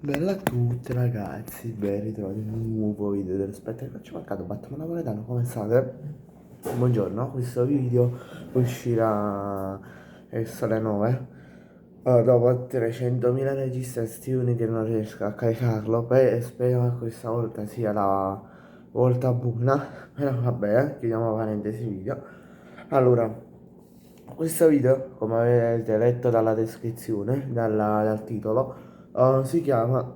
Bella a tutti ragazzi, ben ritrovati in un nuovo video dello spettacolo. Ci è mancato Batman Napoletano, come state? Buongiorno, questo video uscirà verso le 9. Dopo 300.000 registrazioni che non riesco a caricarlo, spero che questa volta sia la volta buona. Però vabbè, chiudiamo parentesi video. Allora, questo video, come avete letto dalla descrizione, dal titolo, si chiama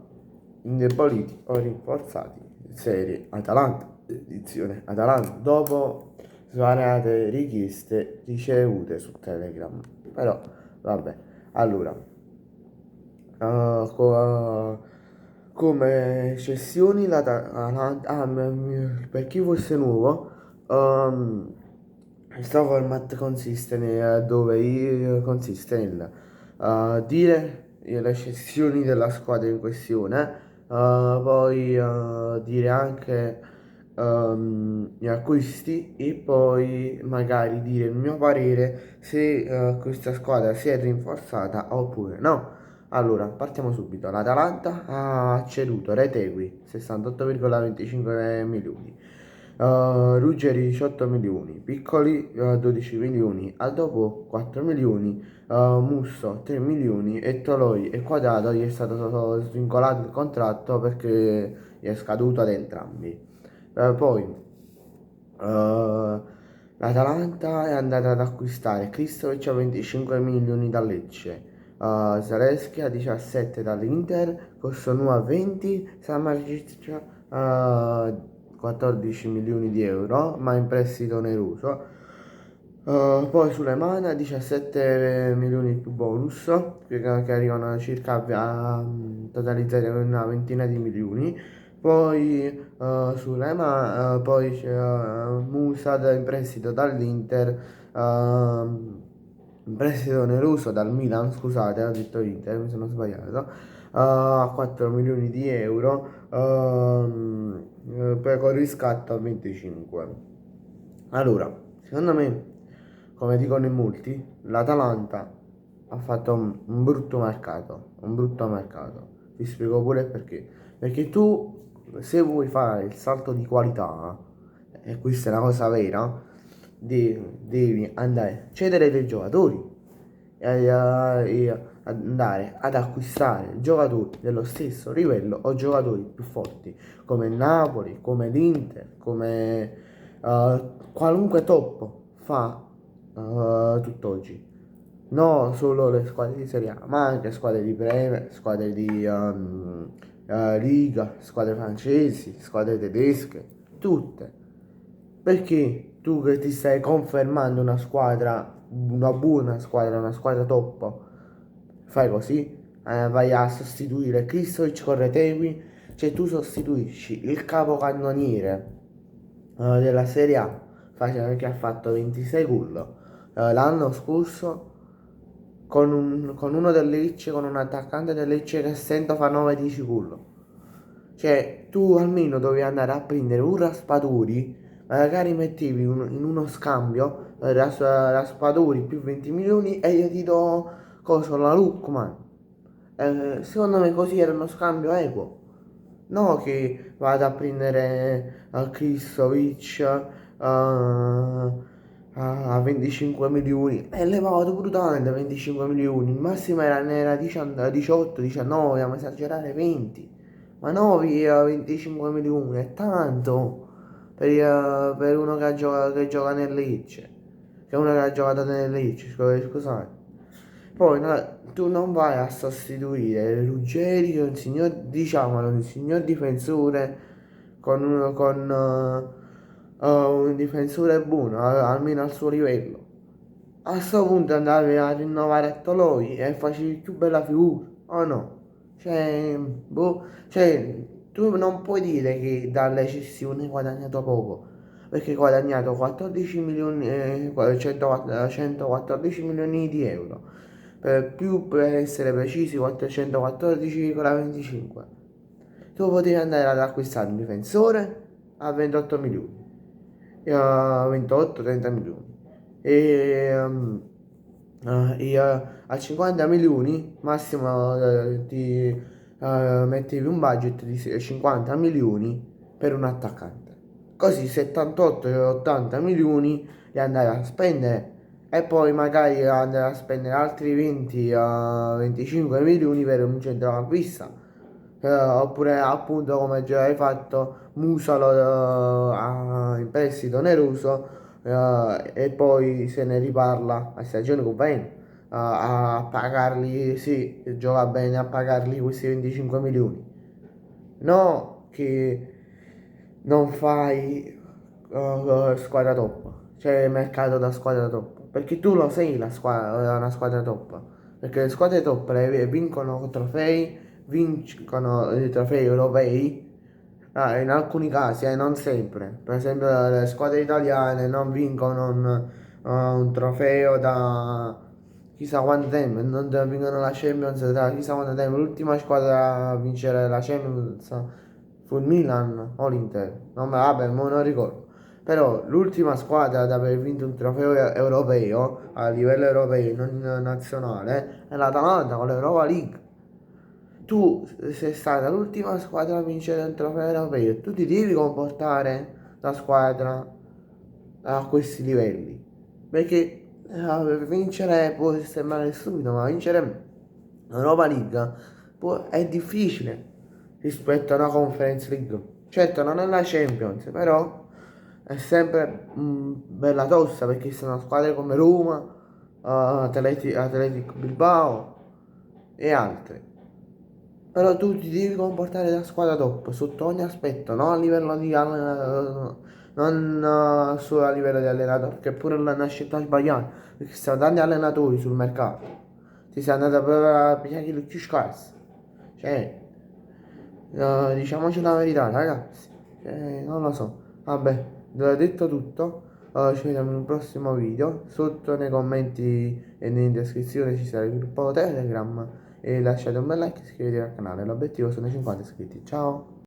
Indeboliti o rinforzati, serie Atalanta, edizione Atalanta, dopo svariate richieste ricevute su Telegram. Però, vabbè, allora, come cessioni l'Atalanta, per chi fosse nuovo, questo format consiste nel dire le cessioni della squadra in questione, poi dire anche gli acquisti e poi magari dire il mio parere se questa squadra si è rinforzata oppure no. Allora, partiamo subito. L'Atalanta ha ceduto Retegui 68,25 milioni, Ruggeri 18 milioni, Piccoli 12 milioni, al dopo 4 milioni, Musso 3 milioni e Toloi e Quadrato gli è stato svincolato il contratto perché gli è scaduto ad entrambi. Poi l'Atalanta è andata ad acquistare Kristovic a 25 milioni da Lecce, Zalewski a 17 dall'Inter, Cossonù a 20, Samardzic a 14 milioni di euro, ma in prestito oneroso. Poi Sulemana 17 milioni più bonus che arrivano a circa a totalizzare una ventina di milioni. Poi poi c'è Musa in prestito dall'Inter, in prestito oneroso dal Milan, scusate, ho detto Inter, mi sono sbagliato, a 4 milioni di euro, poi con riscatto a 25. Allora, secondo me, come dicono in molti, l'Atalanta ha fatto un brutto mercato, un brutto mercato. Vi spiego pure perché. Perché tu, se vuoi fare il salto di qualità, e questa è una cosa vera, devi andare a cedere dei giocatori e andare ad acquistare giocatori dello stesso livello o giocatori più forti come il Napoli, come l'Inter, come qualunque top fa tutt'oggi. Non solo le squadre di Serie A, ma anche squadre di Premier, squadre di Liga, squadre francesi, squadre tedesche, tutte. Perché tu che ti stai confermando una squadra, una buona squadra, una squadra top, fai così? Vai a sostituire Kristovic con Retegui, cioè tu sostituisci il capocannoniere della Serie A, che ha fatto 26 gol l'anno scorso con uno del Lecce, con un attaccante del Lecce che sento fa 9-10 gol. Cioè, tu almeno dovevi andare a prendere un Raspadori, magari mettevi in uno scambio Raspadori più 20 milioni e io ti do cosa la Lookman. Secondo me così era uno scambio equo. No che vado a prendere Kristovic a 25 milioni. E levato brutalmente 25 milioni. Il massimo era 18, 19, ma esagerare 20. Ma no, via 25 milioni, è tanto per uno che gioca nel Lecce. Che uno che ha giocato nel Lecce, scusate. Poi tu non vai a sostituire Ruggeri, che è un signor, diciamolo, un signor difensore con un difensore buono, almeno al suo livello. A questo punto andavi a rinnovare a Toloi e facevi più bella figura, o no? Cioè, boh, cioè, tu non puoi dire che dalle cessioni hai guadagnato poco, perché hai guadagnato 14 milioni, 114 milioni di euro, per essere precisi 414,25. Tu potevi andare ad acquistare un difensore a 28 milioni, a 28-30 milioni e a 50 milioni massimo mettevi un budget di 50 milioni per un attaccante. Così 78 e 80 milioni li andai a spendere e poi magari andare a spendere altri 20 a 25 milioni per un centrocampista. Oppure appunto come già hai fatto Musalo in prestito oneroso e poi se ne riparla a stagione che viene a pagarli, sì, gioca bene a pagarli questi 25 milioni. No, che non fai squadra top, cioè mercato da squadra top, perché tu lo sei la squadra, una squadra top, perché le squadre top vincono trofei, vincono i trofei europei, in alcuni casi, non sempre, per esempio le squadre italiane non vincono un trofeo da chissà quanto tempo, non vincono la Champions da chissà quanto tempo, l'ultima squadra a vincere la Champions fu il Milan o l'Inter, non, vabbè, non lo ricordo. Però l'ultima squadra ad aver vinto un trofeo europeo a livello europeo, non nazionale, è l'Atalanta con l'Europa League. Tu sei stata l'ultima squadra a vincere un trofeo europeo e tu ti devi comportare da squadra a questi livelli. Perché vincere può sembrare stupido, ma vincere l'Europa League è difficile rispetto a una Conference League. Certo, non è la Champions, però è sempre bella tosta perché sono squadre come Roma, Atletico Bilbao e altre. Però tu ti devi comportare da squadra top sotto ogni aspetto, non a livello di non solo a livello di allenatore, che pure è una scelta sbagliata, perché ci sono tanti allenatori sul mercato. Ti sei andato proprio a pigliare quelli più scarsi. Cioè, diciamoci la verità, ragazzi. Non lo so. Vabbè, detto tutto, ci vediamo in un prossimo video. Sotto nei commenti e in descrizione ci sarà il gruppo Telegram. E lasciate un bel like e iscrivetevi al canale. L'obiettivo sono i 50 iscritti. Ciao!